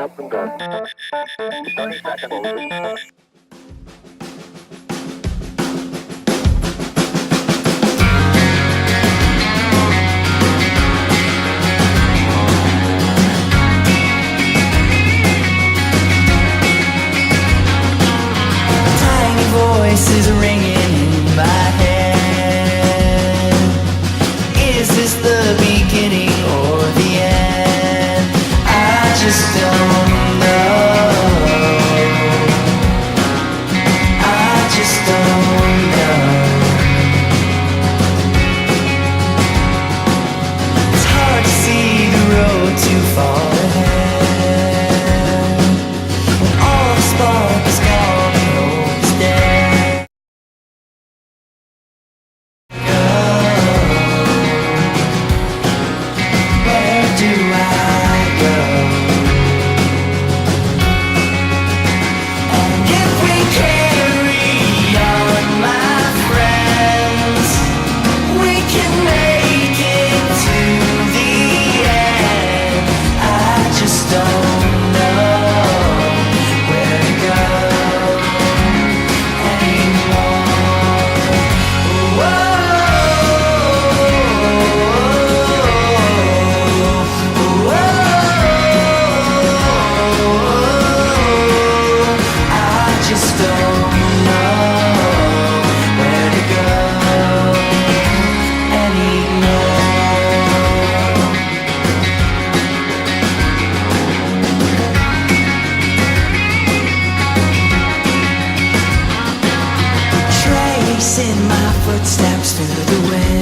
up and good. 30 seconds. Tiny voices ringing in my head. Is this the beginning or the end? I just don't know. I just don't know. It's hard to see the road too far ahead. When all the spark is gone and hope is dead. Where do I go? And if we carry on, my friends, we can make it to the end. I just don't know where to go anymore. I just don't know where to go anymore. Tracing my footsteps through the wind.